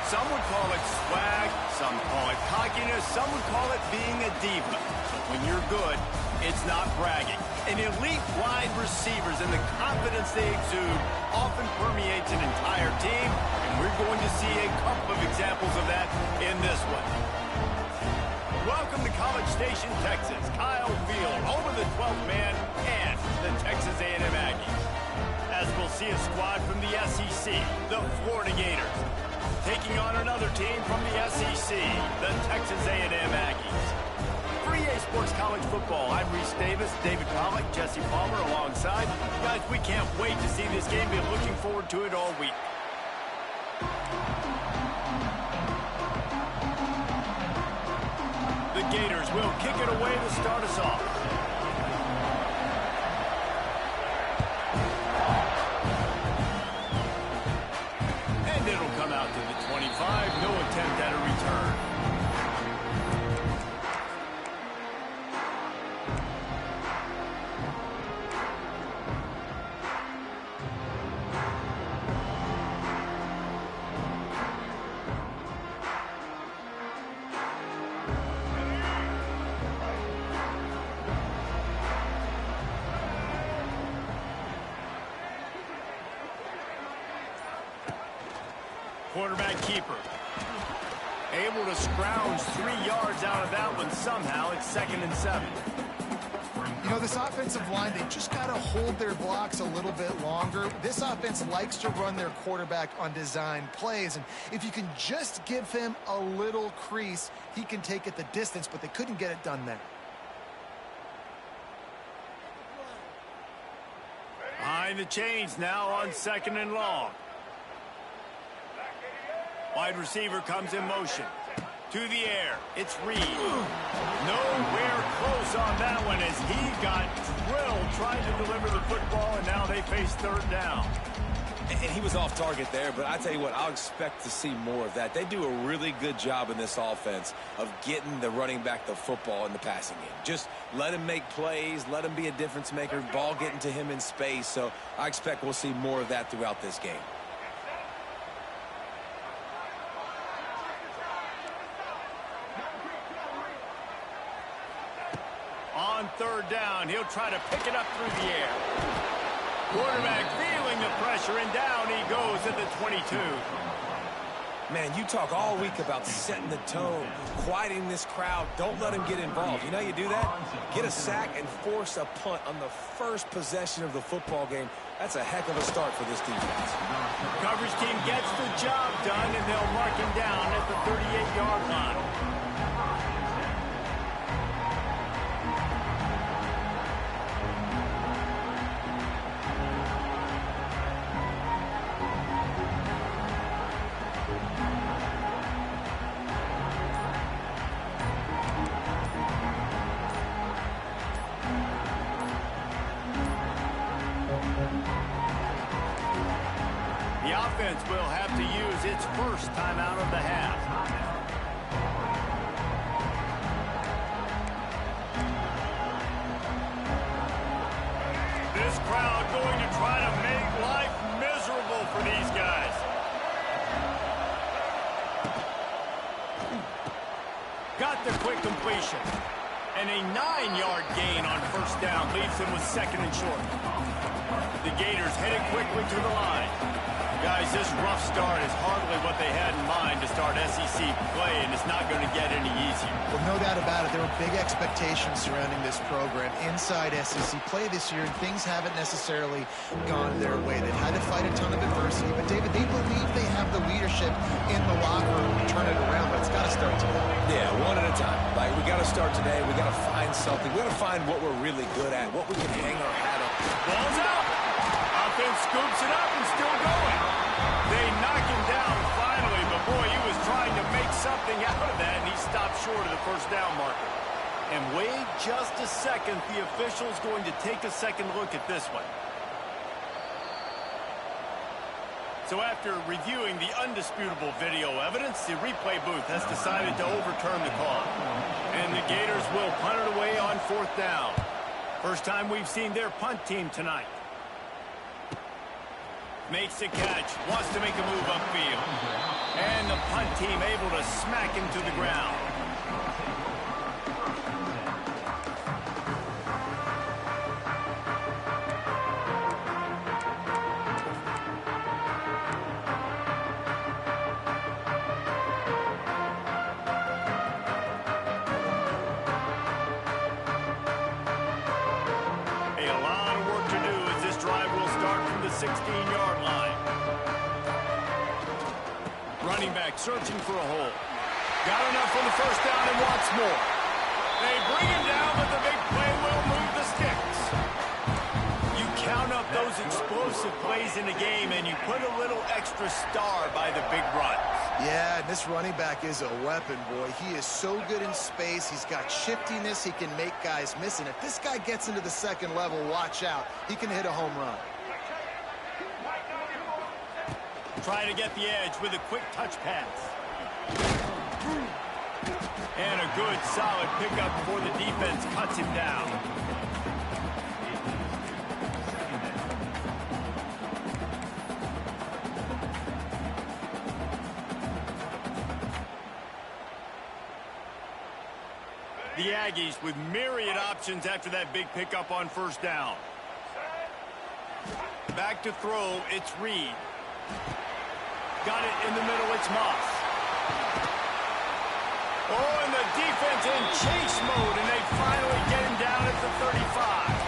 Some would call it swag, some call it cockiness, some would call it being a diva. But when you're good, it's not bragging. And elite wide receivers and the confidence they exude often permeates an entire team, and we're going to see a couple of examples of that in this one. Welcome to College Station, Texas. Kyle Field, home of the 12th man and the Texas A&M Aggies. As we'll see a squad from the SEC, the Florida Gators, taking on another team from the SEC, the Texas A&M Aggies. For EA Sports College Football, I'm Reese Davis, David Pollack, Jesse Palmer alongside. Guys, we can't wait to see this game. Been looking forward to it all week. The Gators will kick it away to start us off. It'll come out to the 25. No attempt at a return. Quarterback keeper. Able to scrounge 3 yards out of that one somehow. It's 2nd and 7. You know, this offensive line, they just got to hold their blocks a little bit longer. This offense likes to run their quarterback on design plays, and if you can just give him a little crease, he can take it the distance, but they couldn't get it done there. Behind the chains now on 2nd and long. Wide receiver comes in motion. To the air. It's Reed. Nowhere close on that one as he got drilled trying to deliver the football, and now they face 3rd down. And he was off target there, but I tell you what, I'll expect to see more of that. They do a really good job in this offense of getting the running back the football in the passing game. Just let him make plays, let him be a difference maker, ball getting to him in space. So I expect we'll see more of that throughout this game. On 3rd down, he'll try to pick it up through the air. Quarterback feeling the pressure, and down he goes at the 22. Man, you talk all week about setting the tone, quieting this crowd. Don't let him get involved. You know how you do that? Get a sack and force a punt on the first possession of the football game. That's a heck of a start for this defense. Coverage team gets the job done, and they'll mark him down at the 38-yard line. The offense will have to use its first timeout of the half. This crowd going to try to make life miserable for these guys. Got the quick completion. And a 9-yard gain on 1st down leaves him with 2nd and short. The Gators headed quickly to the line. Guys, this rough start is hardly what they had in mind to start SEC play, and it's not going to get any easier. Well, no doubt about it. There were big expectations surrounding this program inside SEC play this year, and things haven't necessarily gone their way. They've had to fight a ton of adversity, but, David, they believe they have the leadership in the locker room to turn it around, but it's got to start today. Yeah, one at a time. Like, we got to start today. We got to find something. We got to find what we're really good at, what we can hang our hat on. Ball's out. Offense scoops it up and still going. They knock him down finally, but boy, he was trying to make something out of that, and he stopped short of the 1st down marker. And wait just a second, the official's going to take a second look at this one. So after reviewing the undisputable video evidence, the replay booth has decided to overturn the call. And the Gators will punt it away on 4th down. First time we've seen their punt team tonight. Makes the catch, wants to make a move upfield. And the punt team able to smack him to the ground. A lot of work to do as this drive will start from the 16-yard line. Running back searching for a hole. Got enough for the first down and wants more. They bring him down, but the big play will move the sticks. You count up those explosive plays in the game, and you put a little extra star by the big runs. Yeah, this running back is a weapon, boy. He is so good in space. He's got shiftiness. He can make guys miss. And if this guy gets into the second level, watch out. He can hit a home run. Trying to get the edge with a quick touch pass. And a good, solid pickup before the defense cuts him down. The Aggies with myriad options after that big pickup on first down. Back to throw, it's Reed. Got it in the middle, it's Moss. Oh, and the defense in chase mode, and they finally get him down at the 35.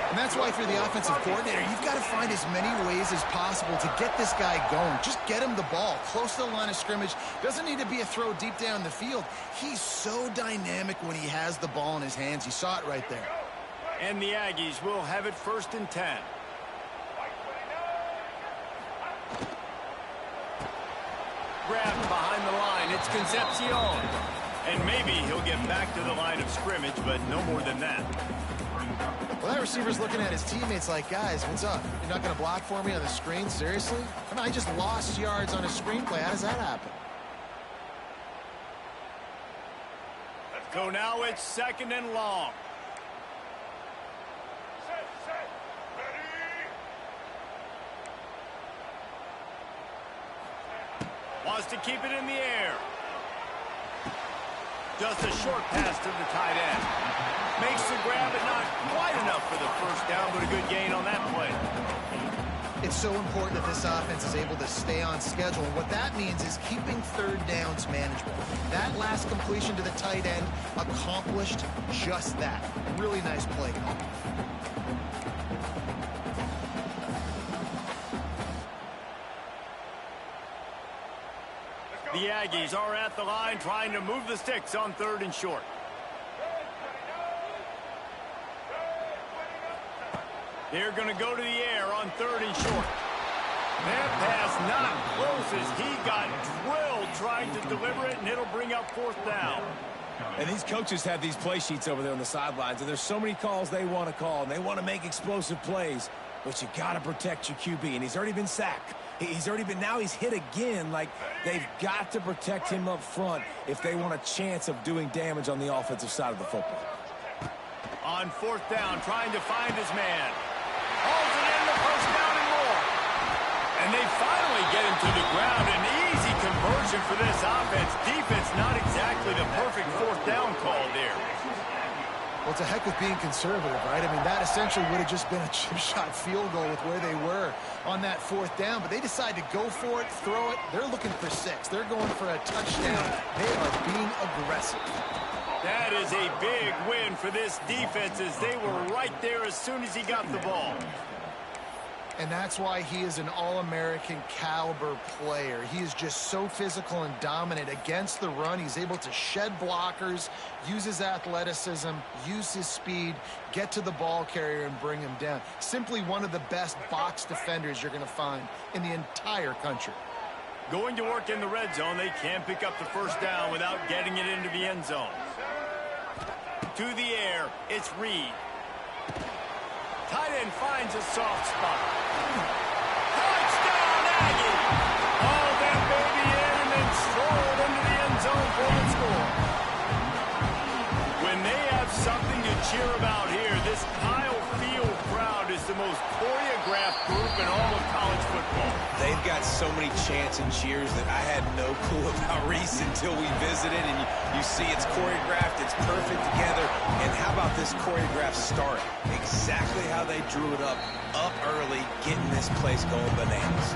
And that's why, for the offensive coordinator, you've got to find as many ways as possible to get this guy going. Just get him the ball close to the line of scrimmage. Doesn't need to be a throw deep down the field. He's so dynamic when he has the ball in his hands. You saw it right there. And the Aggies will have it 1st and 10. Grabbed behind the line, it's Concepcion. And maybe he'll get back to the line of scrimmage, but no more than that. Well, that receiver's looking at his teammates like, guys, what's up? You're not going to block for me on the screen? Seriously? I mean, I just lost yards on a screenplay. How does that happen? So now it's 2nd and long. Wants to keep it in the air. Just a short pass to the tight end. Makes the grab, but not quite enough for the first down, but a good gain on that play. It's so important that this offense is able to stay on schedule. And what that means is keeping third downs manageable. That last completion to the tight end accomplished just that. Really nice play call. The Aggies are at the line trying to move the sticks on 3rd and short. They're going to go to the air on 3rd and short. That pass not close as he got drilled trying to deliver it, and it'll bring up 4th down. And these coaches have these play sheets over there on the sidelines, and there's so many calls they want to call, and they want to make explosive plays, but you got to protect your QB, and he's already been sacked. Now he's hit again. Like, they've got to protect him up front if they want a chance of doing damage on the offensive side of the football. On 4th down, trying to find his man. Holds it in the first down and more. And they finally get him to the ground. An easy conversion for this offense. Defense not exactly the perfect 4th down call there. Well, it's a heck of being conservative, right? I mean, that essentially would have just been a chip shot field goal with where they were on that 4th down. But they decide to go for it, throw it. They're looking for 6. They're going for a touchdown. They are being aggressive. That is a big win for this defense as they were right there as soon as he got the ball. And that's why he is an All-American caliber player. He is just so physical and dominant against the run. He's able to shed blockers, use his athleticism, use his speed, get to the ball carrier and bring him down. Simply one of the best box defenders you're going to find in the entire country. Going to work in the red zone, they can't pick up the first down without getting it into the end zone. To the air, it's Reed. Tight end finds a soft spot. Touchdown, Aggie! Haul that baby in and then strolled into the end zone for the score. When they have something to cheer about here, this Kyle Field crowd is the most choreographed group in all of college football. They've got so many chants and cheers that I had no clue about Reese until we visited, and you see it's choreographed, it's perfect together. And how about this choreographed start? Exactly how they drew it up early, getting this place going bananas.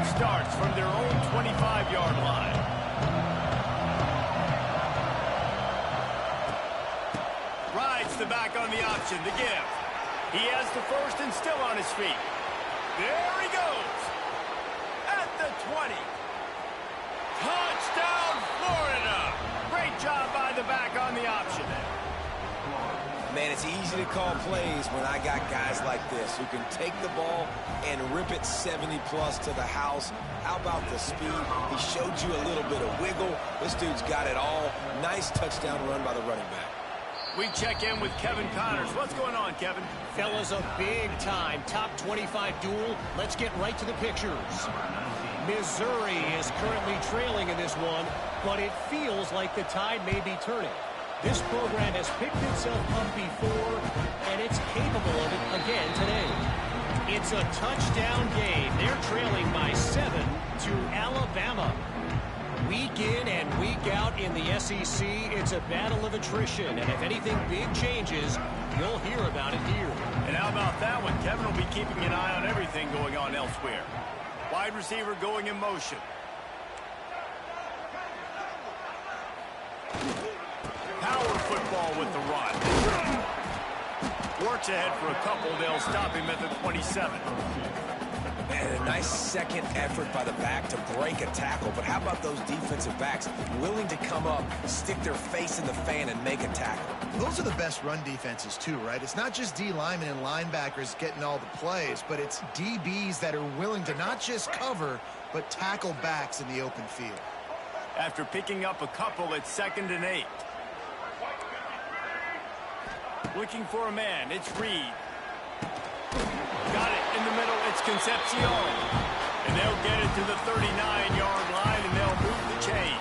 Starts from their own 25-yard line. Rides the back on the option, the give. He has the first and still on his feet. There he goes. At the 20. Touchdown, Florida. Great job by the back on the option there. Man, it's easy to call plays when I got guys like this who can take the ball and rip it 70-plus to the house. How about the speed? He showed you a little bit of wiggle. This dude's got it all. Nice touchdown run by the running back. We check in with Kevin Connors. What's going on, Kevin? Fellas, a big-time top 25 duel. Let's get right to the pictures. Missouri is currently trailing in this one, but it feels like the tide may be turning. This program has picked itself up before, and it's capable of it again today. It's a touchdown game. They're trailing by 7 to Alabama. Week in and week out in the SEC, it's a battle of attrition, and if anything big changes, you'll hear about it here. And how about that one? Kevin will be keeping an eye on everything going on elsewhere. Wide receiver going in motion. Power football with the run. Works ahead for a couple. They'll stop him at the 27. And a nice second effort by the back to break a tackle. But how about those defensive backs willing to come up, stick their face in the fan, and make a tackle? Those are the best run defenses, too, right? It's not just D linemen and linebackers getting all the plays, but it's DBs that are willing to not just cover, but tackle backs in the open field. After picking up a couple, it's 2nd and 8. Looking for a man. It's Reed. Got it in the middle. It's Concepcion. And they'll get it to the 39-yard line, and they'll move the chains.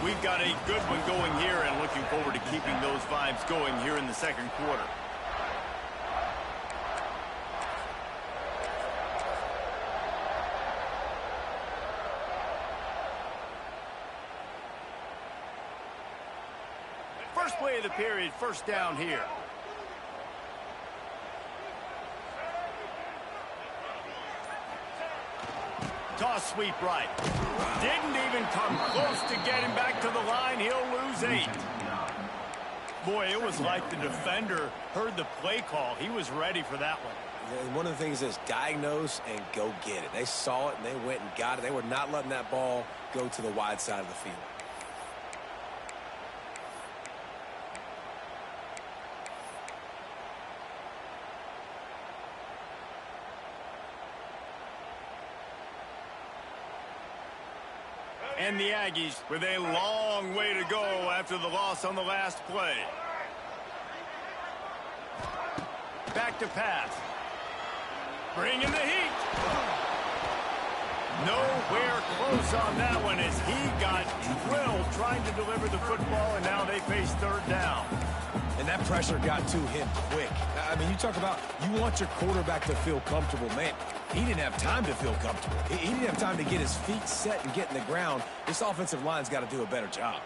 We've got a good one going here, and looking forward to keeping those vibes going here in the second quarter. First play of the period, first down here. Toss sweep right. Didn't even come close to getting back to the line. He'll lose 8. Boy, it was like the defender heard the play call. He was ready for that one. And one of the things is diagnose and go get it. They saw it and they went and got it. They were not letting that ball go to the wide side of the field. And the Aggies with a long way to go after the loss on the last play. Back to pass. Bringing the heat. Nowhere close on that one as he got drilled trying to deliver the football, and now they face 3rd down. And that pressure got to him quick. I mean, you talk about you want your quarterback to feel comfortable. Man, he didn't have time to feel comfortable. He didn't have time to get his feet set and get in the ground. This offensive line's got to do a better job.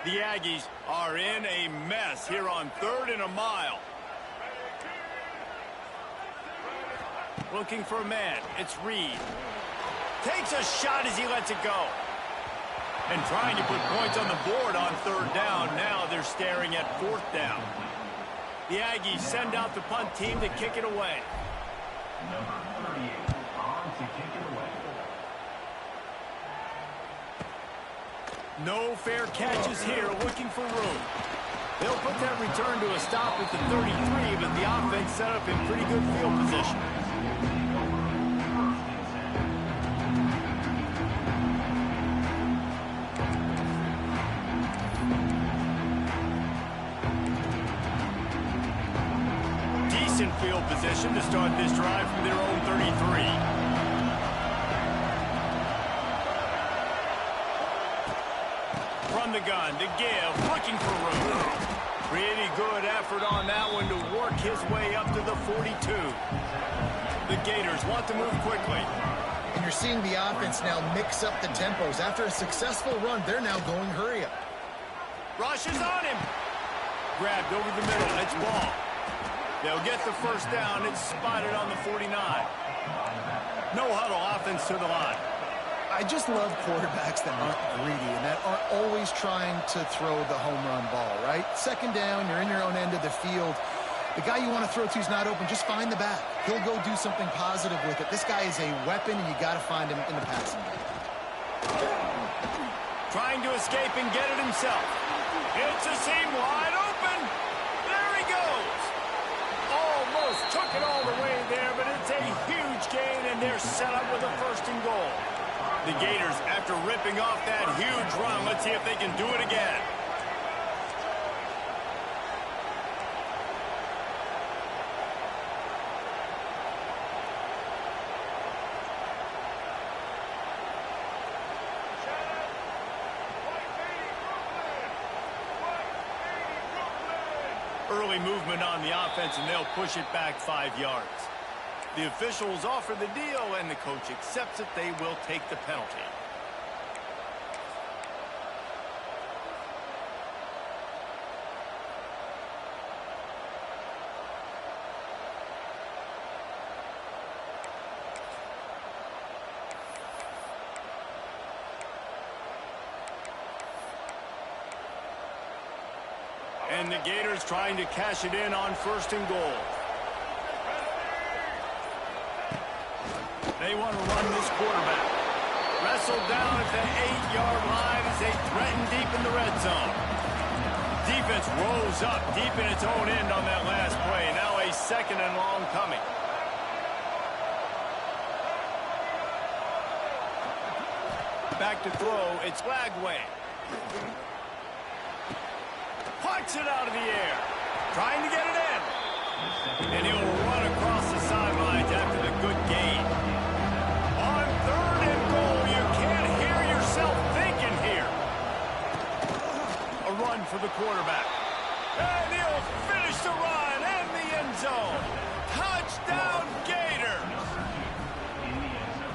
The Aggies are in a mess here on 3rd and a mile. Looking for a man. It's Reed. Takes a shot as he lets it go. And trying to put points on the board on 3rd down. Now they're staring at 4th down. The Aggies send out the punt team to kick it away. Number 38 on to kick it away. No fair catches here, looking for room. They'll put that return to a stop at the 33, but the offense set up in pretty good field position. in field position to start this drive from their own 33. From the gun to give, looking for room. Pretty good effort on that one to work his way up to the 42. The Gators want to move quickly. And you're seeing the offense now mix up the tempos. After a successful run, they're now going hurry up. Rush is on him. Grabbed over the middle. It's ball. They'll get the first down. It's spotted on the 49. No huddle offense to the line. I just love quarterbacks that aren't greedy and that aren't always trying to throw the home run ball, right? Second down, you're in your own end of the field. The guy you want to throw to is not open. Just find the back. He'll go do something positive with it. This guy is a weapon, and you got to find him in the passing game. Trying to escape and get it himself. It's a seam wide open. There he goes. Almost took it all the way there, but it's a huge gain, and they're set up with a first and goal. The Gators, after ripping off that huge run, let's see if they can do it again. Early movement on the offense, and they'll push it back 5 yards. The officials offer the deal, and the coach accepts it. They will take the penalty. And the Gators trying to cash it in on first and goal. They want to run this quarterback. Wrestled down at the 8-yard line as they threaten deep in the red zone. Defense rose up deep in its own end on that last play. Now a second and long coming. Back to throw. It's Lagway. Puts it out of the air. Trying to get it in. And he'll run across the sidelines after the good gain. On third and goal, you can't hear yourself thinking here. A run for the quarterback. And he'll finish the run in the end zone. Touchdown, Gators.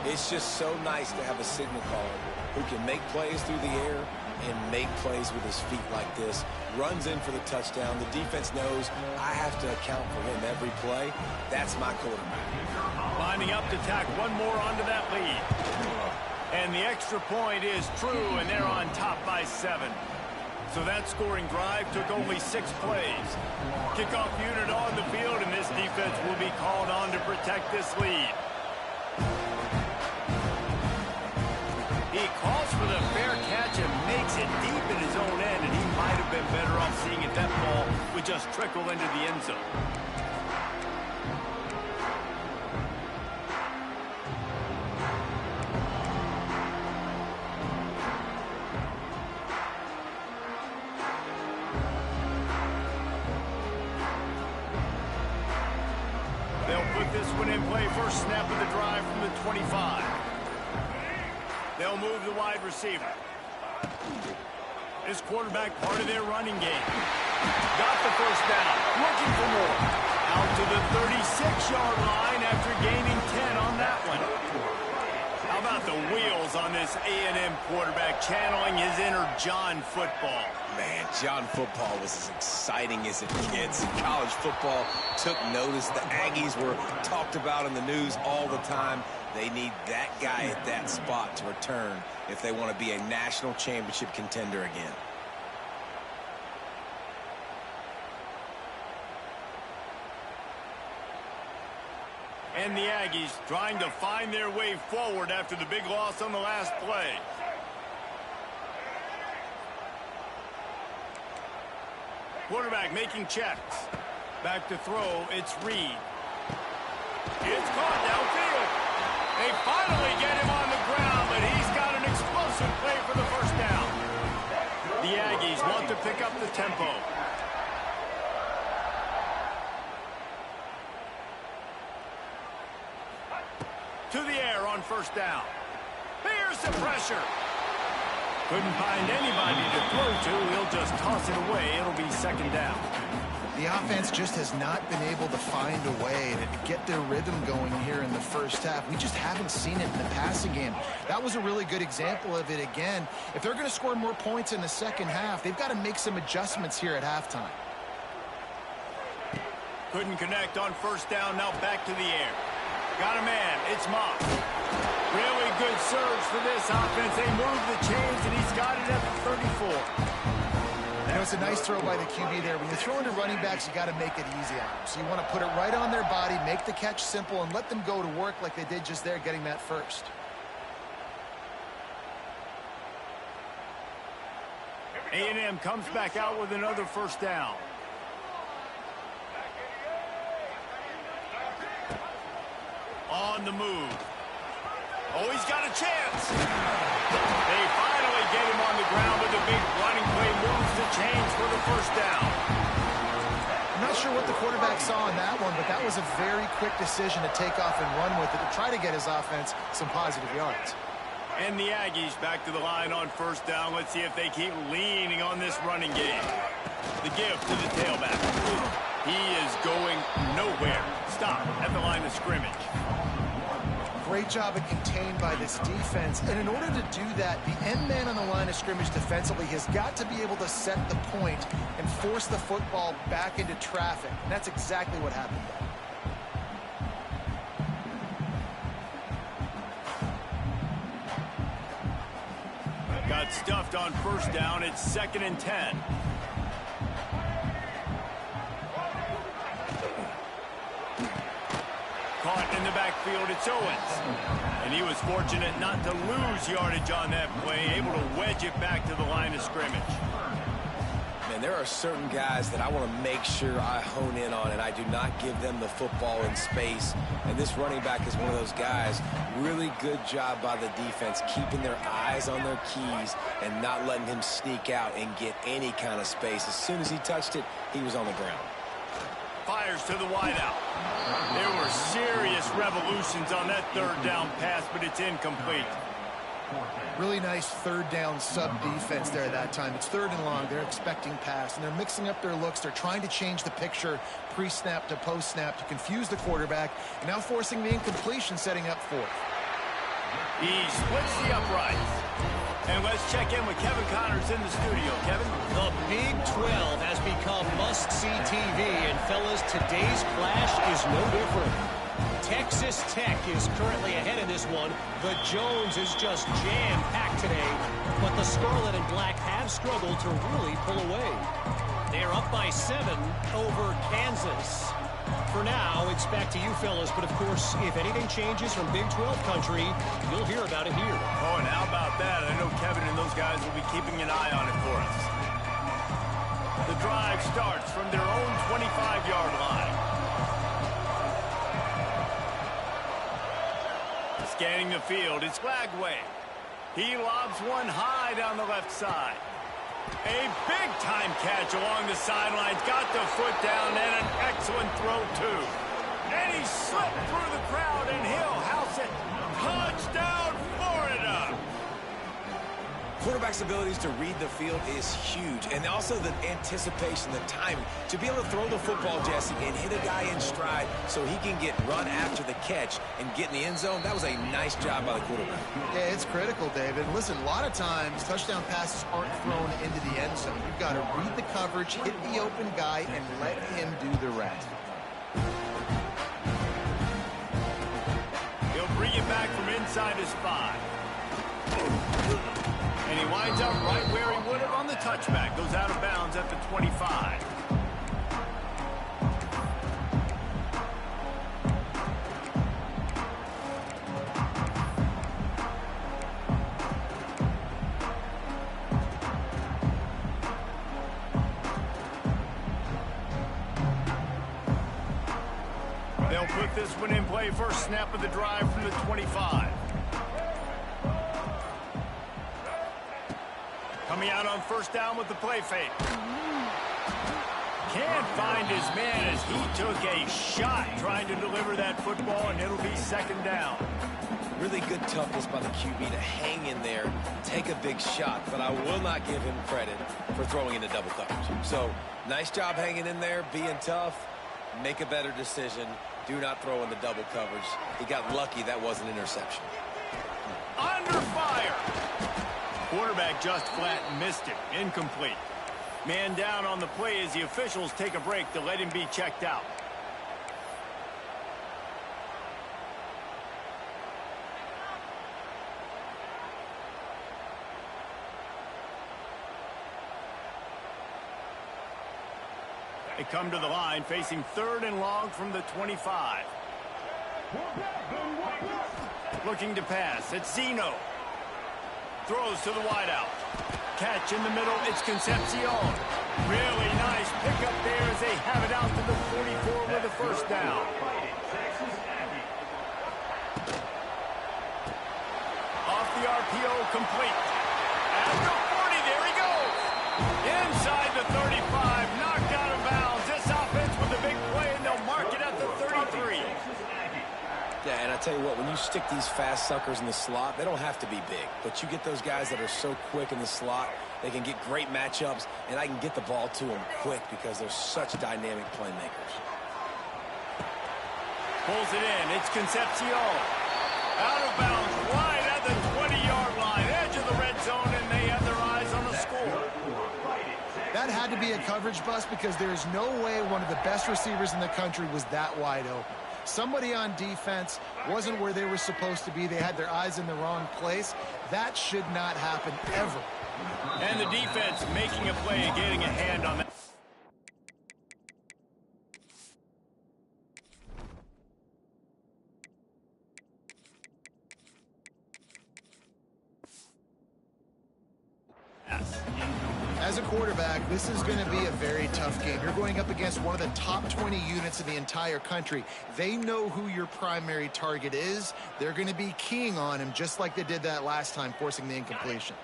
It's just so nice to have a signal caller who can make plays through the air and make plays with his feet like this. Runs in for the touchdown. The defense knows I have to account for him every play. That's my quarterback. Lining up to tack one more onto that lead. And the extra point is true, and they're on top by 7. So that scoring drive took only 6 plays. Kickoff unit on the field, and this defense will be called on to protect this lead. He calls for the fair catch and makes it deep in his own end, and he might have been better off seeing it that ball would just trickle into the end zone. They'll put this one in play. First snap of the drive from the 25. They'll move the wide receiver. This quarterback part of their running game. Got the first down. Looking for more. Out to the 36-yard line after gaining 10 on that one. How about the wheels on this A&M quarterback channeling his inner John football? Man, John football was as exciting as it gets. College football took notice. The Aggies were talked about in the news all the time. They need that guy at that spot to return if they want to be a national championship contender again. And the Aggies trying to find their way forward after the big loss on the last play. Quarterback making checks. Back to throw, it's Reed. It's caught downfield. They finally get him on the ground, but he's got an explosive play for the first down. The Aggies want to pick up the tempo. on first down. Here's the pressure. Couldn't find anybody to throw to. He'll just toss it away. It'll be second down. The offense just has not been able to find a way to get their rhythm going here in the first half. We just haven't seen it in the passing game. That was a really good example of it again. If they're going to score more points in the second half, they've got to make some adjustments here at halftime. Couldn't connect on first down. Now back to the air. Got a man. It's Moss. Really good surge for this offense. They move the chains, and he's got it at the 34. You know, it's a nice throw by the QB there. When you're throwing to running backs, you got to make it easy on them. So you want to put it right on their body, make the catch simple, and let them go to work like they did just there, getting that first. A&M comes back out with another first down. On the move. Oh, he's got a chance. They finally get him on the ground with a big running play, moves the chains for the first down. I'm not sure what the quarterback saw in that one, but that was a very quick decision to take off and run with it to try to get his offense some positive yards. And the Aggies back to the line on first down. Let's see if they keep leaning on this running game. The gift to the tailback. He is going nowhere. Stop at the line of scrimmage. Great job of contained by this defense. And in order to do that, the end man on the line of scrimmage defensively has got to be able to set the point and force the football back into traffic. And that's exactly what happened there. Got stuffed on first down. It's 2nd and 10. Caught in the backfield, it's Owens. And he was fortunate not to lose yardage on that play, able to wedge it back to the line of scrimmage. Man, there are certain guys that I want to make sure I hone in on, and I do not give them the football in space. And this running back is one of those guys. Really good job by the defense, keeping their eyes on their keys and not letting him sneak out and get any kind of space. As soon as he touched it, he was on the ground. Fires to the wideout. There were serious revolutions on that third down pass, but it's incomplete. Really nice third down sub defense there that time. It's 3rd and long. They're expecting pass, and they're mixing up their looks. They're trying to change the picture pre-snap to post-snap to confuse the quarterback, and now forcing the incompletion, setting up 4th. He splits the uprights. And let's check in with Kevin Connors in the studio. Kevin? The Big 12 has become must-see TV, and fellas, today's clash is no different. Texas Tech is currently ahead in this one. The Jones is just jam-packed today, but the Scarlet and Black have struggled to really pull away. They're up by 7 over Kansas. For now, it's back to you fellas, but of course, if anything changes from Big 12 country, you'll hear about it here. Oh, and how about that? I know Kevin and those guys will be keeping an eye on it for us. The drive starts from their own 25-yard line. Scanning the field, it's Lagway. He lobs one high down the left side. A big-time catch along the sidelines. Got the foot down and an excellent throw, too. And he slipped through the crowd, and he'll house it. Touchdown, Florida! Quarterback's abilities to read the field is huge, and also the anticipation, the timing. To be able to throw the football, Jesse, and hit a guy in stride so he can get run after the catch and get in the end zone, that was a nice job by the quarterback. Yeah, it's critical, David. Listen, a lot of times touchdown passes aren't thrown into the end zone. You've got to read the coverage, hit the open guy, and let him do the rest. He'll bring it back from inside his 5. And he winds up right where he would have on the touchback. Goes out of bounds at the 25. They'll put this one in play. First snap of the drive from the 25. Coming out on first down with the play fake. Can't find his man as he took a shot trying to deliver that football, and it'll be 2nd down. Really good toughness by the QB to hang in there, take a big shot, but I will not give him credit for throwing into double coverage. So, nice job hanging in there, being tough. Make a better decision. Do not throw in the double coverage. He got lucky that was an interception. Under fire. Quarterback just flat missed it. Incomplete. Man down on the play as the officials take a break to let him be checked out. They come to the line facing 3rd and long from the 25. Looking to pass. It's Zeno. Throws to the wideout. Catch in the middle. It's Concepcion. Really nice pickup there as they have it out to the 44 with a first down. Off the RPO, complete. At the 40, there he goes. Inside the 35, knocked out of bounds. This offense with a big play, and they'll mark it at the 33. Yeah, and I tell you what, when you stick these fast suckers in the slot, they don't have to be big. But you get those guys that are so quick in the slot, they can get great matchups, and I can get the ball to them quick because they're such dynamic playmakers. Pulls it in. It's Concepcion. Out of bounds, right at the 20-yard line, edge of the red zone, and they have their eyes on the score. That had to be a coverage bust because there's no way one of the best receivers in the country was that wide open. Somebody on defense wasn't where they were supposed to be. They had their eyes in the wrong place. That should not happen ever. And the defense making a play and getting a hand on that. As a quarterback, this is going to be a very tough game. You're going up against one of the top 20 units in the entire country. They know who your primary target is. They're going to be keying on him just like they did that last time, forcing the incompletion.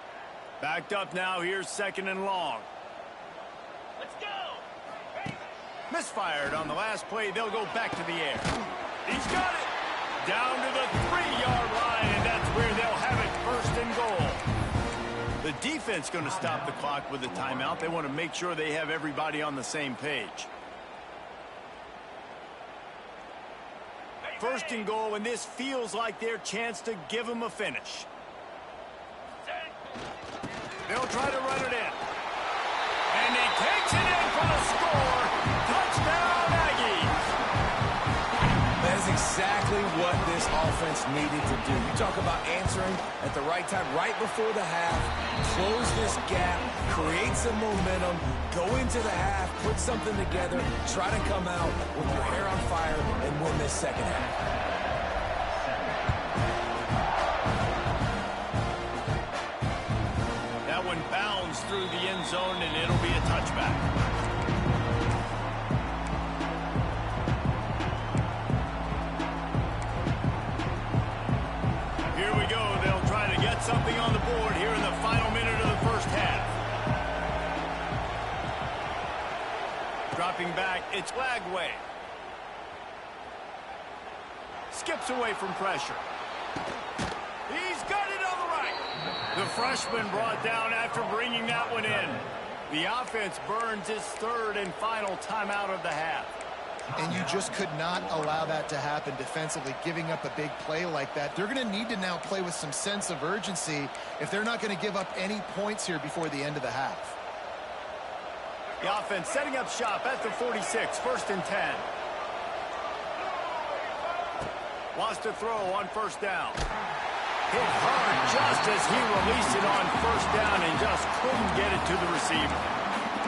Backed up now. Here's 2nd and long. Let's go. Misfired on the last play. They'll go back to the air. He's got it. Down to the 3-yard line, and that's where they'll have it, 1st and goal. The defense going to stop the clock with a timeout. They want to make sure they have everybody on the same page. 1st and goal, and this feels like their chance to give them a finish. They'll try to run it in. And he takes it in for the score. Touchdown, Aggies. That is exactly what this offense needed to do. You talk about answering at the right time, right before the half, close this gap, create some momentum, go into the half, put something together, try to come out with your hair on fire and win this 2nd half. That one bounds through the end zone, and it'll be a touchback. Here we go. They'll try to get something on the board here in the final minute of the 1st half. Dropping back, it's Lagway. Skips away from pressure. He's got it on the right. The freshman brought down after bringing that one in. The offense burns its 3rd and final timeout of the half. And you just could not allow that to happen defensively, giving up a big play like that. They're going to need to now play with some sense of urgency if they're not going to give up any points here before the end of the half. The offense setting up shop at the 46, 1st and 10. Wants to throw on 1st down. Hit hard just as he released it on 1st down and just couldn't get it to the receiver.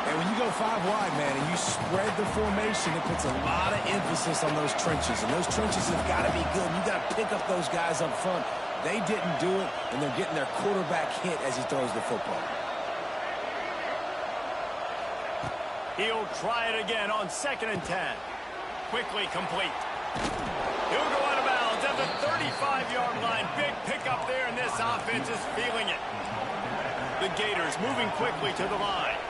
And when you go 5 wide, man, and you spread the formation, it puts a lot of emphasis on those trenches. And those trenches have got to be good. You got to pick up those guys up front. They didn't do it, and they're getting their quarterback hit as he throws the football. He'll try it again on 2nd and 10. Quickly complete. He'll go out of bounds at the 35-yard line. Big pickup there, and this offense is feeling it. The Gators moving quickly to the line.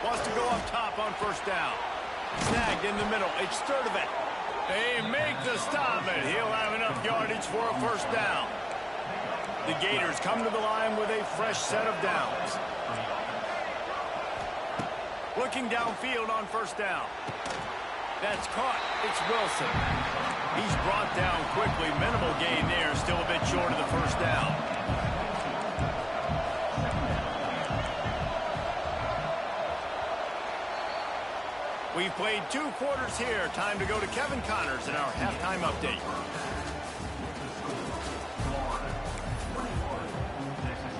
Wants to go up top on 1st down. Snagged in the middle. It's Sturdivant. They make the stop, and he'll have enough yardage for a first down. The Gators come to the line with a fresh set of downs. Looking downfield on first down. That's caught. It's Wilson. He's brought down quickly. Minimal gain there. Still a bit short of the first down. We've played 2 quarters here. Time to go to Kevin Connors in our halftime update.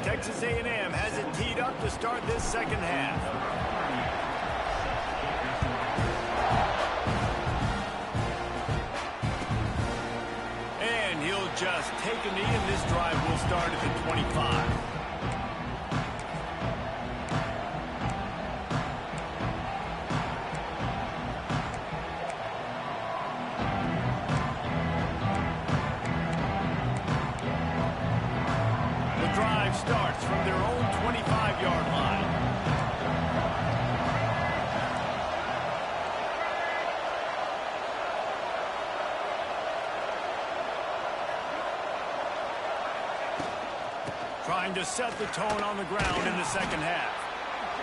Texas A&M has it teed up to start this second half. And he'll just take a knee, and this drive will start at the 25. Starts from their own 25-yard line. Trying to set the tone on the ground in the second half.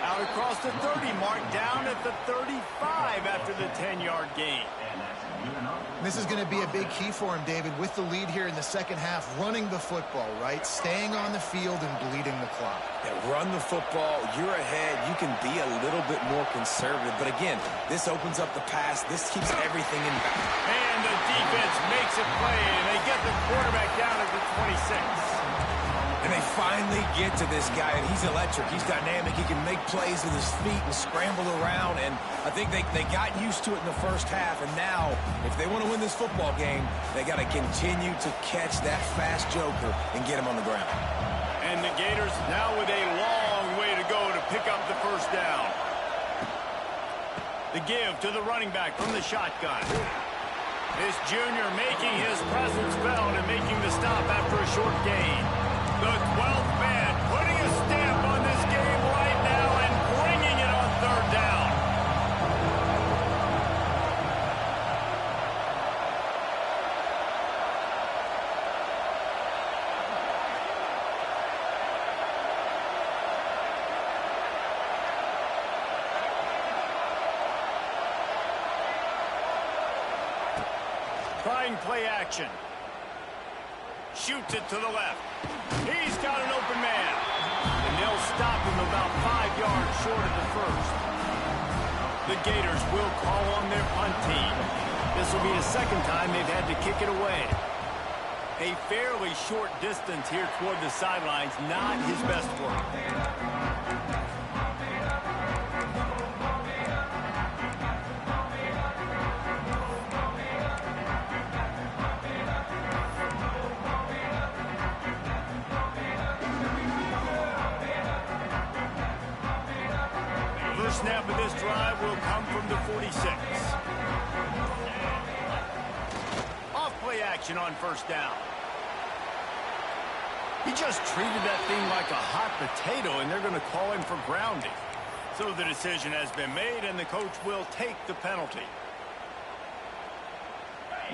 Out across the 30 mark, down at the 35 after the 10-yard gain. This is going to be a big key for him, David, with the lead here in the second half, running the football, right? Staying on the field and bleeding the clock. Yeah, run the football. You're ahead. You can be a little bit more conservative. But again, this opens up the pass. This keeps everything in back. And the defense makes a play, and they get the quarterback down at the 26. And they finally get to this guy, and he's electric. He's dynamic. He can make plays with his feet and scramble around. And I think they got used to it in the first half. And now, if they want to win this football game, they got to continue to catch that fast joker and get him on the ground. And the Gators now with a long way to go to pick up the first down. The give to the running back from the shotgun. This junior making his presence felt and making the stop after a short gain. The 12th man putting a stamp on this game right now and bringing it on third down. Trying play action. Shoots it to the left. He's got an open man. And they'll stop him about 5 yards short of the first. The Gators will call on their punt team. This will be the second time they've had to kick it away. A fairly short distance here toward the sidelines. Not his best work. Snap of this drive will come from the 46. Off play action on first down. He just treated that thing like a hot potato, and they're going to call him for grounding. So the decision has been made, and the coach will take the penalty.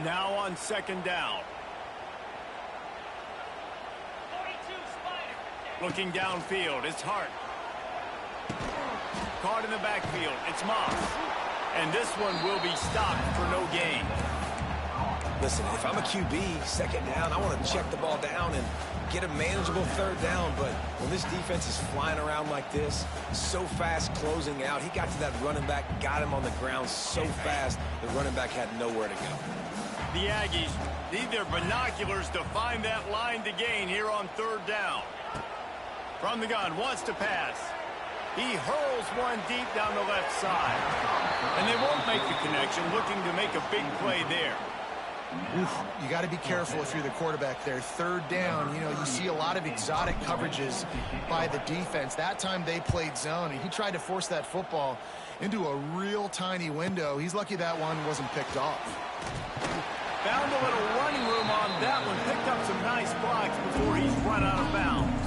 Now on second down. Looking downfield, it's Hart. Caught in the backfield, it's Moss. And this one will be stopped for no gain. Listen, if I'm a QB, second down, I want to check the ball down and get a manageable third down. But when this defense is flying around like this, so fast closing out, he got to that running back, got him on the ground so fast, the running back had nowhere to go. The Aggies need their binoculars to find that line to gain here on third down. From the gun, wants to pass. He hurls one deep down the left side. And they won't make the connection, looking to make a big play there. Oof, you got to be careful if you're the quarterback there. Third down, you know, you see a lot of exotic coverages by the defense. That time they played zone, and he tried to force that football into a real tiny window. He's lucky that one wasn't picked off. Found a little running room on that one. Picked up some nice blocks before he's run out of bounds.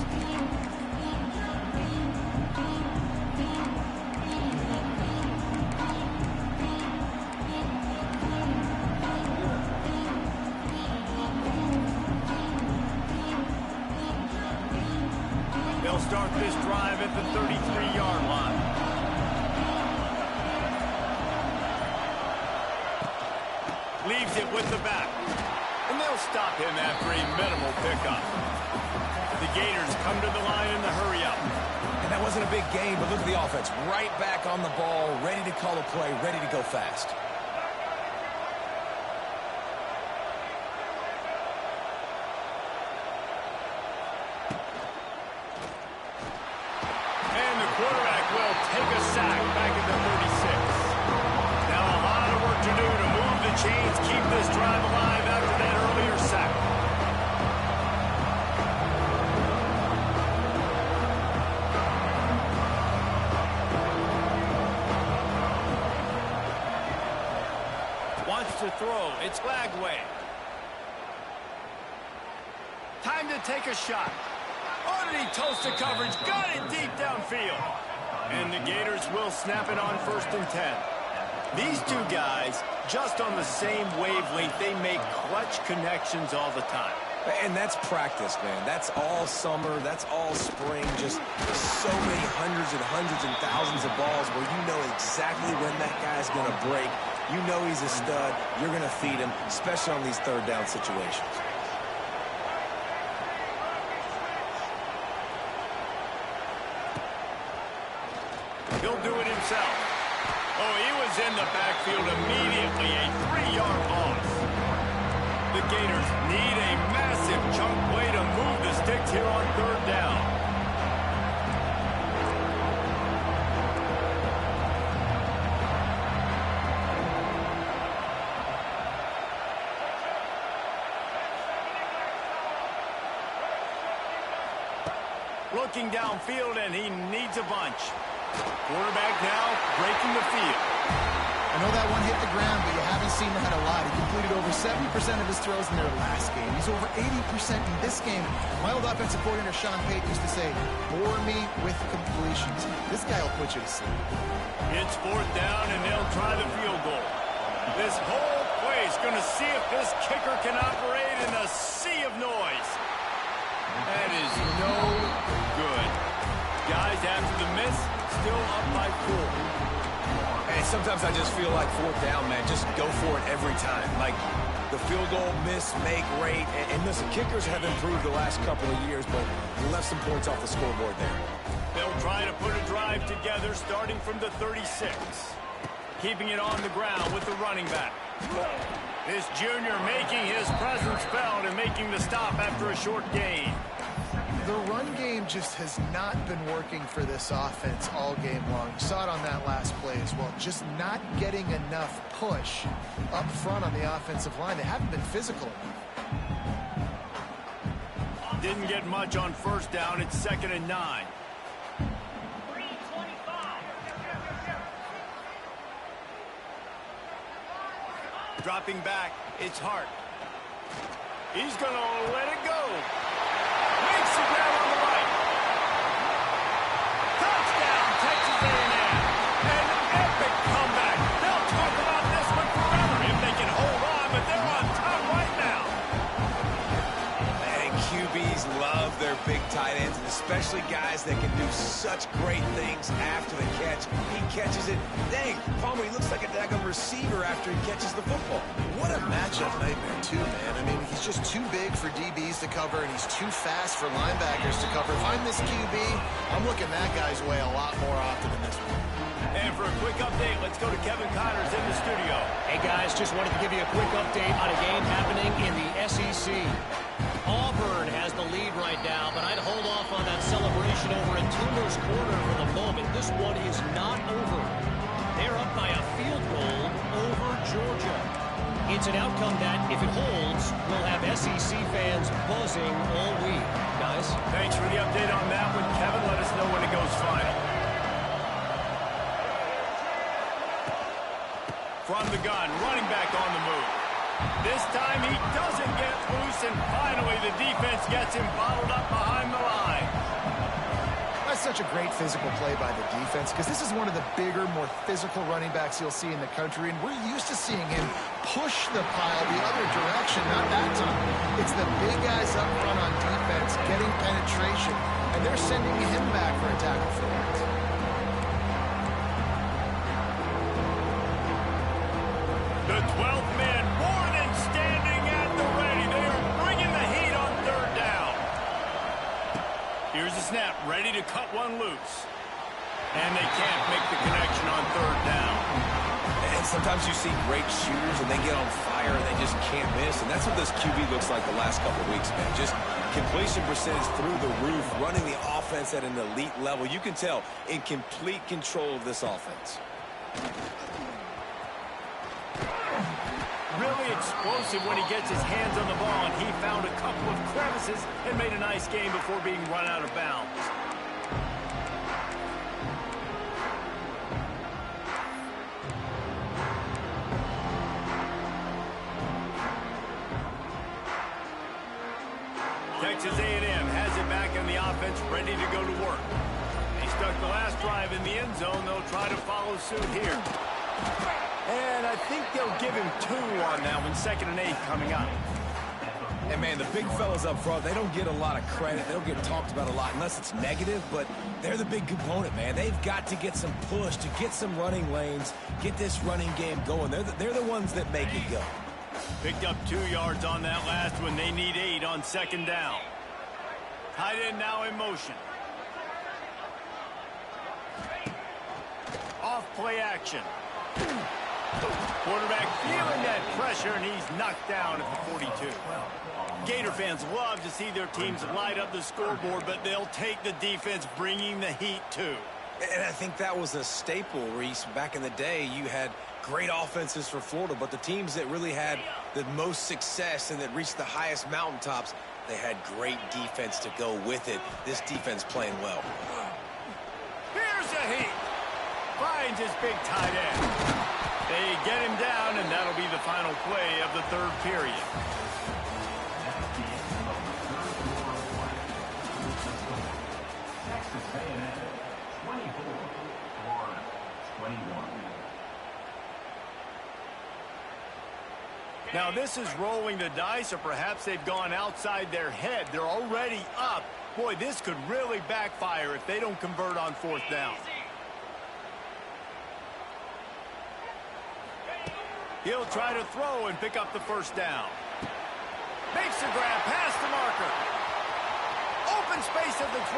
They'll start this drive at the 33-yard line. Leaves it with the back. And they'll stop him after a minimal pickup. The Gators come to the line in the hurry up. And that wasn't a big game, but look at the offense. Right back on the ball, ready to call a play, ready to go fast. And the quarterback will take a sack back at the 36. Now a lot of work to do to move the chains, keep this drive alive after that earlier sack. Wants to throw. It's Lagway. Time to take a shot. Oh, did he toast the coverage? Got it deep downfield. And the Gators will snap it on 1st and 10. These two guys, just on the same wavelength, they make clutch connections all the time. And that's practice, man. That's all summer. That's all spring. Just so many hundreds and thousands of balls where you know exactly when that guy's going to break. You know he's a stud. You're going to feed him, especially on these third down situations. He'll do it himself. Oh, he was in the backfield immediately. A 3-yard loss. The Gators need a massive chunk play to move the sticks here on 3rd down. Looking downfield, and he needs a bunch. Quarterback now breaking the field. I know that one hit the ground, but you haven't seen that a lot. He completed over 70% of his throws in their last game. He's over 80% in this game. My old offensive coordinator, Sean Payton, used to say, bore me with completions. This guy will put you to sleep. It's 4th down, and they'll try the field goal. This whole place going to see if this kicker can operate in a sea of noise. That is no good. Guys, after the miss, still up by 4. And sometimes I just feel like 4th down, man. Just go for it every time. Like the field goal, miss, make, rate. And listen, kickers have improved the last couple of years, but he left some points off the scoreboard there. They'll try to put a drive together starting from the 36. Keeping it on the ground with the running back. This junior making his presence felt and making the stop after a short gain. The run game just has not been working for this offense all game long. You saw it on that last play as well. Just not getting enough push up front on the offensive line. They haven't been physical enough. Didn't get much on 1st down. It's 2nd and 9. Dropping back, it's Hart. He's going to let it go. Makes the grab on the right. Touchdown, Texas A&M. An epic comeback. They'll talk about this one forever if they can hold on, but they're on top right now. And QBs love their big tight ends, and especially guys that can do such great things after the catch. He catches it. Dang, Palmer, he looks like a daggone receiver after he catches the football. What a matchup nightmare, too, man. I mean, he's just too big for DBs to cover, and he's too fast for linebackers to cover. If I'm this QB, I'm looking that guy's way a lot more often than this one. And for a quick update, let's go to Kevin Connors in the studio. Hey, guys, just wanted to give you a quick update on a game happening in the SEC. Auburn has the lead right now, but I'd hold off on that celebration over at Toomer's Corner for the moment. This one is not over. They're up by a field goal over Georgia. It's an outcome that, if it holds, will have SEC fans buzzing all week. Guys? Thanks for the update on that one, Kevin. Let us know when it goes final. From the gun, running back on the move. This time he doesn't get loose, and finally the defense gets him bottled up behind the line. That's such a great physical play by the defense, because this is one of the bigger, more physical running backs you'll see in the country, and we're used to seeing him push the pile the other direction. Not that time. It's the big guys up front on defense getting penetration, and they're sending him back for a tackle for loss. The 12th man more than standing at the ready. They are bringing the heat on third down. Here's the snap, ready to cut one loose. And they can't make the connection on third down. And sometimes you see great shooters and they get on fire and they just can't miss. And that's what this QB looks like the last couple of weeks, man. Just completion percentage through the roof, running the offense at an elite level. You can tell in complete control of this offense. Really explosive when he gets his hands on the ball, and he found a couple of crevices and made a nice game before being run out of bounds. Texas A&M has it back in the offense, ready to go to work. They stuck the last drive in the end zone. They'll try to follow suit here. And I think they'll give him 2 on that one, 2nd and 8 coming up. And, man, the big fellas up front, they don't get a lot of credit. They don't get talked about a lot unless it's negative, but they're the big component, man. They've got to get some push, to get some running lanes, get this running game going. They're the ones that make it go. Picked up 2 yards on that last one. They need 8 on 2nd down. Tight end now in motion. Off play action. Quarterback feeling that pressure, and he's knocked down at the 42. Gator fans love to see their teams light up the scoreboard, but they'll take the defense bringing the heat too. And I think that was a staple, Reese. Back in the day, you had great offenses for Florida, but the teams that really had the most success and that reached the highest mountaintops, they had great defense to go with it. This defense playing well. Here's the heat. Finds his big tight end. They get him down, and that'll be the final play of the 3rd period. Texas A&M 24, Florida 21. Now, this is rolling the dice, or perhaps they've gone outside their head. They're already up. Boy, this could really backfire if they don't convert on 4th down. He'll try to throw and pick up the 1st down. Makes the grab past the marker. Open space at the 25.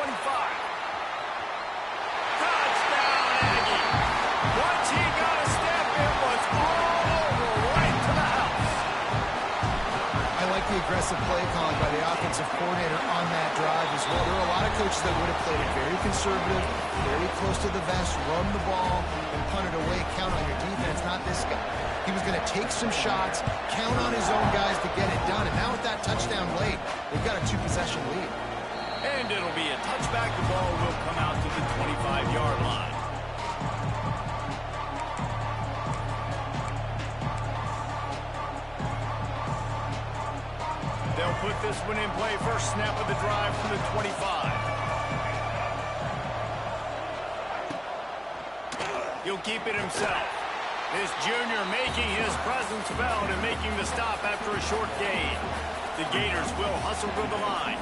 Touchdown, Aggie. Once he got a step, it was all over, right to the house. I like the aggressive play calling by the offensive coordinator on that drive as well. There are a lot of coaches that would have played it very conservative, very close to the vest, run the ball, and punt it away, count on your defense, not this guy. He was going to take some shots, count on his own guys to get it done. And now with that touchdown late, they've got a 2-possession lead. And it'll be a touchback. The ball will come out to the 25-yard line. They'll put this one in play. First snap of the drive from the 25. He'll keep it himself. This junior making his presence felt and making the stop after a short gain. The Gators will hustle to the line.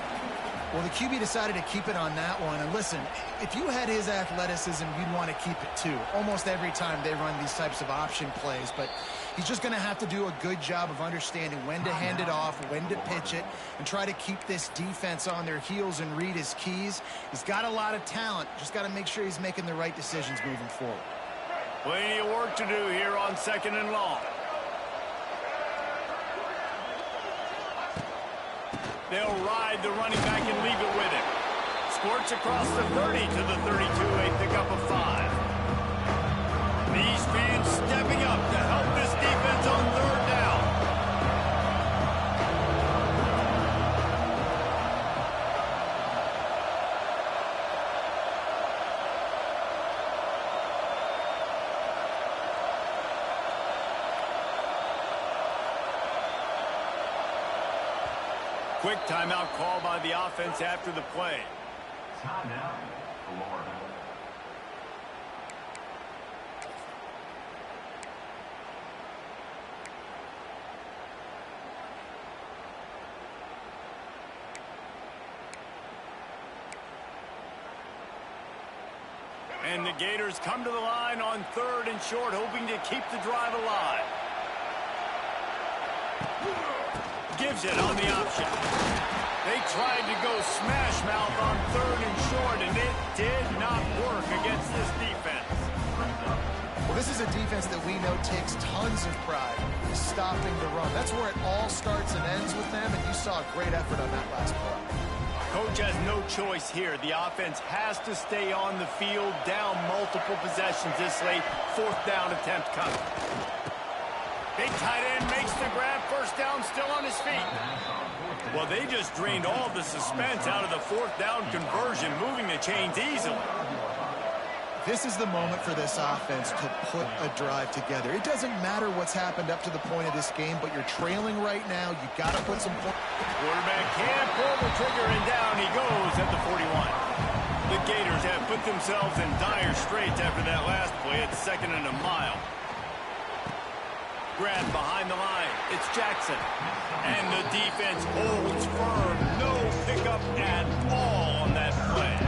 Well, the QB decided to keep it on that one. And listen, if you had his athleticism, you'd want to keep it too. Almost every time they run these types of option plays. But he's just going to have to do a good job of understanding when to hand it off, when to pitch it, and try to keep this defense on their heels and read his keys. He's got a lot of talent. Just got to make sure he's making the right decisions moving forward. Plenty of work to do here on 2nd and long. They'll ride the running back and leave it with him. Squirts across the 30 to the 32, a pickup of 5. These fans stepping up to help this defense on 3rd down. Quick timeout call by the offense after the play. Timeout, Florida. And the Gators come to the line on 3rd and short, hoping to keep the drive alive. Gives it on the option. They tried to go smash mouth on 3rd and short, and it did not work against this defense. Well, this is a defense that we know takes tons of pride in stopping the run. That's where it all starts and ends with them, and you saw a great effort on that last play. Coach has no choice here. The offense has to stay on the field, down multiple possessions this late. 4th down attempt coming. Big tight end makes the grab. 1st down, still on his feet. Well, they just drained all the suspense out of the 4th down conversion, moving the chains easily. This is the moment for this offense to put a drive together. It doesn't matter what's happened up to the point of this game, but you're trailing right now. You got to put some points. Quarterback can't pull the trigger, and down he goes at the 41. The Gators have put themselves in dire straits after that last play. It's 2nd and a mile. Grab behind the line. It's Jackson. And the defense holds firm. No pickup at all on that play.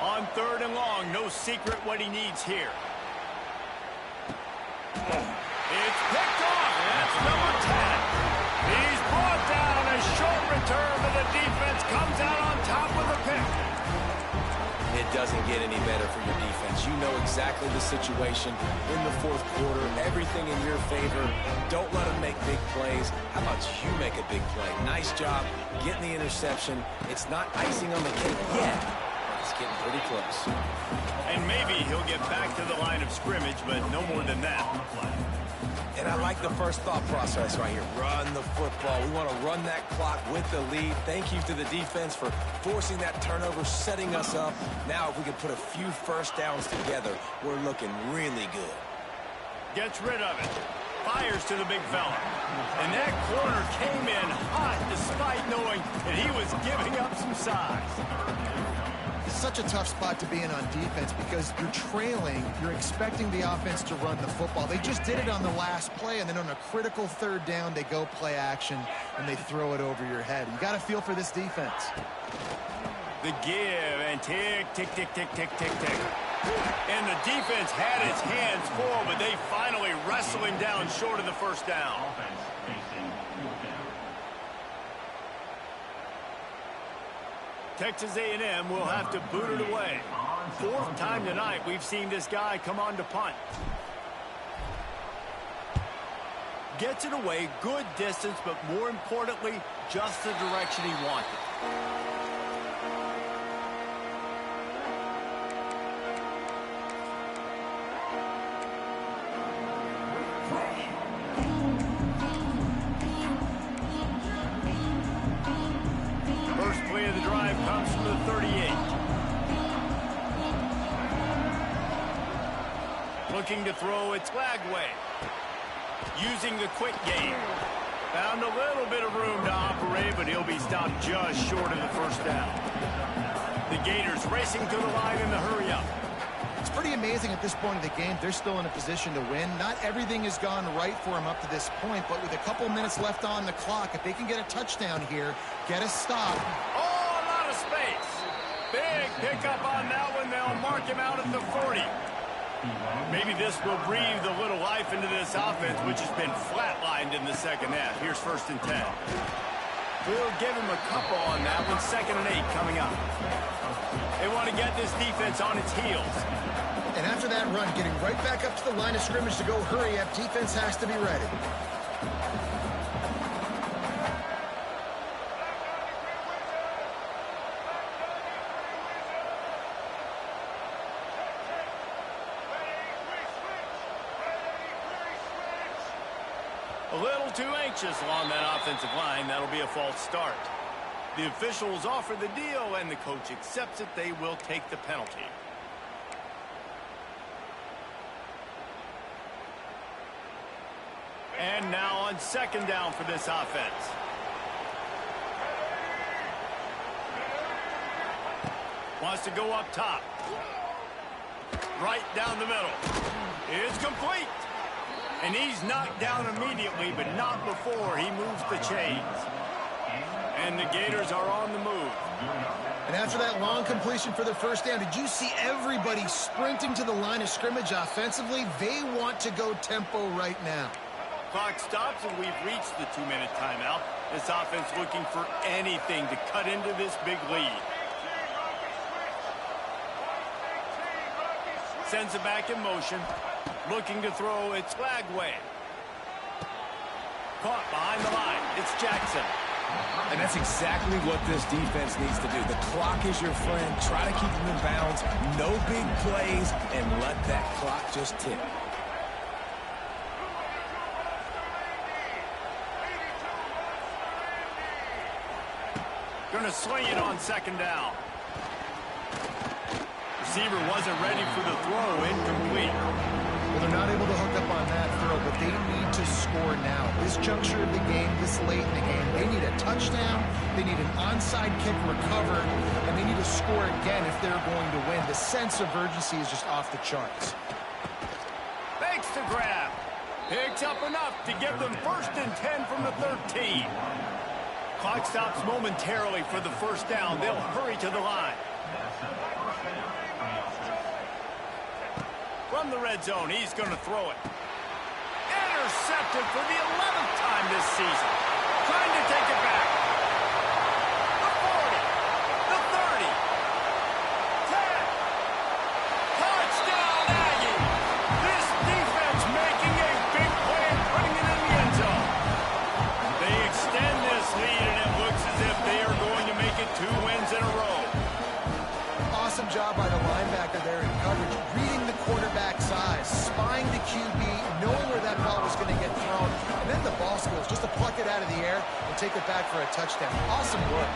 On 3rd and long, no secret what he needs here. It's picked off. That's number 10. He's brought down. A short return, but the defense comes out on top with a pick. It doesn't get any better for your defense. You know exactly the situation in the 4th quarter. Everything in your favor. Don't let them make big plays. How about you make a big play? Nice job getting the interception. It's not icing on the cake yet. It's getting pretty close. And maybe he'll get back to the line of scrimmage, but no more than that. And I like the first thought process right here. Run the football. We want to run that clock with the lead. Thank you to the defense for forcing that turnover, setting us up. Now if we can put a few 1st downs together, we're looking really good. Gets rid of it. Fires to the big fella. And that corner came in hot despite knowing that he was giving up some size. It's such a tough spot to be in on defense because you're trailing. You're expecting the offense to run the football. They just did it on the last play, and then on a critical 3rd down, they go play action, and they throw it over your head. You got to feel for this defense. The give, and tick, tick, tick, tick, tick, tick, tick. And the defense had its hands full, but they finally wrestle him down short of the 1st down. Texas A&M will have to boot it away. 4th time tonight we've seen this guy come on to punt. Gets it away, good distance, but more importantly, just the direction he wanted. First play of the drive comes from the 38. Looking to throw, it's Lagway. Using the quick game. Found a little bit of room to operate, but he'll be stopped just short of the 1st down. The Gators racing to the line in the hurry-up. It's pretty amazing at this point of the game. They're still in a position to win. Not everything has gone right for them up to this point, but with a couple minutes left on the clock, if they can get a touchdown here, get a stop. Oh, a lot of space. Big pickup on that one. They'll mark him out at the 40. Maybe this will breathe a little life into this offense, which has been flatlined in the 2nd half. Here's 1st and 10. We'll give him a couple on that one. 2nd and 8 coming up. They want to get this defense on its heels. And after that run, getting right back up to the line of scrimmage to go hurry up, defense has to be ready. A little too anxious along that offensive line. That'll be a false start. The officials offer the deal, and the coach accepts it. They will take the penalty. And now on 2nd down for this offense. Wants to go up top. Right down the middle. It's complete. And he's knocked down immediately, but not before he moves the chains. And the Gators are on the move. And after that long completion for the first down, did you see everybody sprinting to the line of scrimmage offensively? They want to go tempo right now. Clock stops, and we've reached the 2-minute timeout. This offense looking for anything to cut into this big lead. Sends it back in motion. Looking to throw, it's Flagway. Caught behind the line. It's Jackson. And that's exactly what this defense needs to do. The clock is your friend. Try to keep them in bounds. No big plays, and let that clock just tick. Going to sling it on second down. Receiver wasn't ready for the throw. Incomplete. Well, they're not able to hook up on that throw, but they need to score now. This juncture of the game, this late in the game, they need a touchdown, they need an onside kick recovered, and they need to score again if they're going to win. The sense of urgency is just off the charts. Thanks to grab. Picks up enough to give them 1st and 10 from the 13. Clock stops momentarily for the first down. They'll hurry to the line. From the red zone, he's going to throw it. Intercepted for the 11th time this season. Trying to take it back. The 40. The 30. 10. Touchdown, Aggie. This defense making a big play and putting it in the end zone. They extend this lead, and it looks as if they are going to make it 2 wins in a row. Awesome job by the linebacker there in coverage, reading the quarterback's eyes, spying the QB, knowing where that ball was going to get thrown, and then the ball skills just to pluck it out of the air and take it back for a touchdown. Awesome work.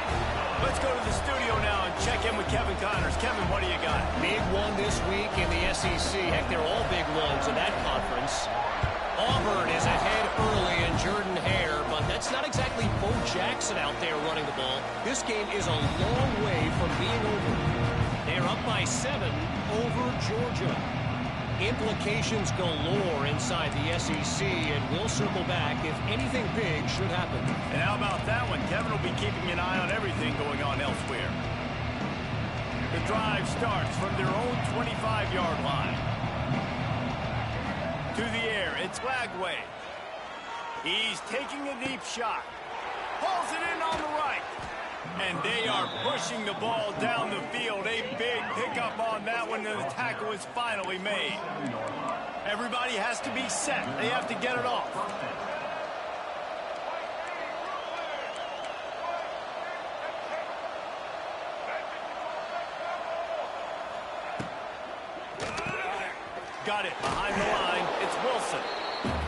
Let's go to the studio now and check in with Kevin Connors. Kevin, what do you got? Big one this week in the SEC. Heck, they're all big ones in that conference. Auburn is ahead early in Jordan Hare, but that's not exactly Bo Jackson out there running the ball. This game is a long way from being over. They're up by 7 over Georgia. Implications galore inside the SEC, and we'll circle back if anything big should happen. And how about that one? Kevin will be keeping an eye on everything going on elsewhere. The drive starts from their own 25-yard line. To the air, it's Flagway. He's taking a deep shot. Pulls it in on the right. And they are pushing the ball down the field. A big pickup on that one, and the tackle is finally made. Everybody has to be set. They have to get it off. Got it behind the line. It's Wilson.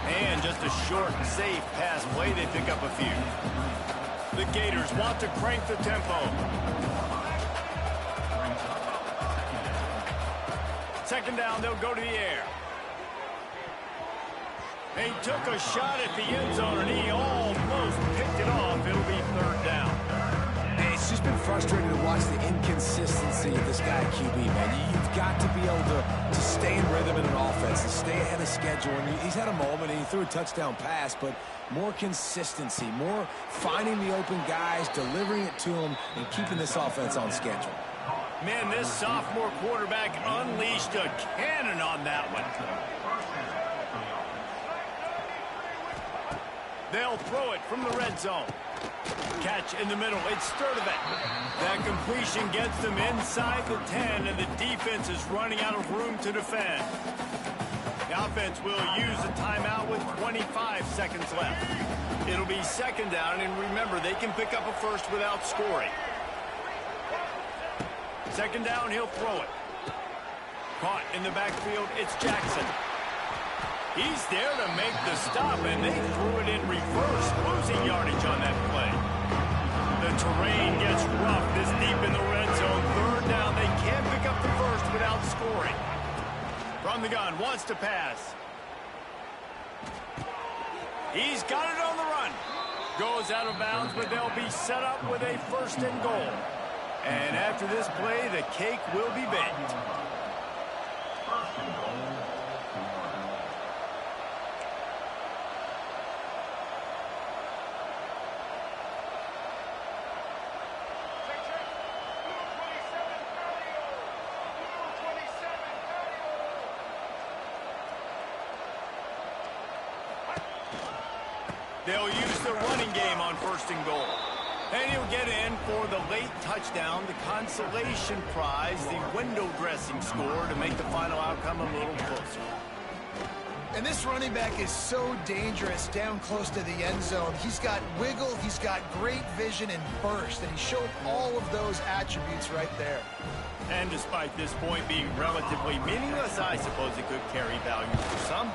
And just a short, safe pass play. They pick up a few. The Gators want to crank the tempo. Second down, they'll go to the air. They took a shot at the end zone, and he almost picked it off. It'll be 3rd down. And it's just been frustrating to watch the inconsistency of this guy QB, man. You've got to be able to stay in rhythm in an offense and stay ahead of schedule. And he's had a moment, and he threw a touchdown pass, but more consistency, more finding the open guys, delivering it to them, and keeping this offense on schedule. Man, this sophomore quarterback unleashed a cannon on that one. They'll throw it from the red zone. Catch in the middle. It's Sturdivant. That completion gets them inside the 10, and the defense is running out of room to defend. The offense will use a timeout with 25 seconds left. It'll be 2nd down, and remember, they can pick up a first without scoring. 2nd down, he'll throw it. Caught in the backfield, it's Jackson. He's there to make the stop, and they threw it in reverse, losing yardage on that play. The terrain gets rough this deep in the red zone. 3rd down, they can't pick up the first without scoring. From the gun, wants to pass. He's got it on the run. Goes out of bounds, but they'll be set up with a 1st and goal. And after this play, the cake will be baked. They'll use the running game on 1st and goal. And he'll get in for the late touchdown, the consolation prize, the window dressing score to make the final outcome a little closer. And this running back is so dangerous down close to the end zone. He's got wiggle, he's got great vision and burst, and he showed all of those attributes right there. And despite this point being relatively meaningless, I suppose it could carry value for some.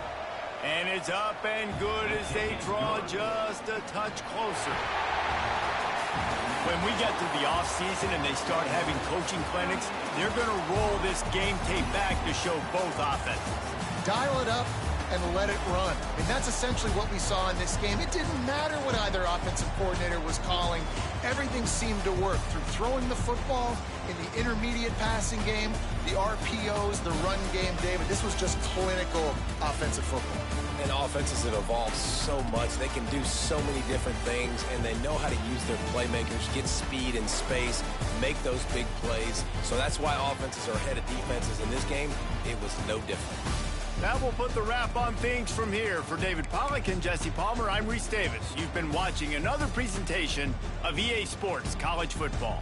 And it's up and good as they draw just a touch closer. When we get to the offseason and they start having coaching clinics, they're going to roll this game tape back to show both offenses. Dial it up and let it run. And that's essentially what we saw in this game. It didn't matter what either offensive coordinator was calling. Everything seemed to work through throwing the football, in the intermediate passing game, the RPOs, the run game, David. This was just clinical offensive football. And offenses have evolved so much. They can do so many different things, and they know how to use their playmakers, get speed and space, make those big plays. So that's why offenses are ahead of defenses. In this game, it was no different. That will put the wrap on things from here. For David Pollack and Jesse Palmer, I'm Reese Davis. You've been watching another presentation of EA Sports College Football.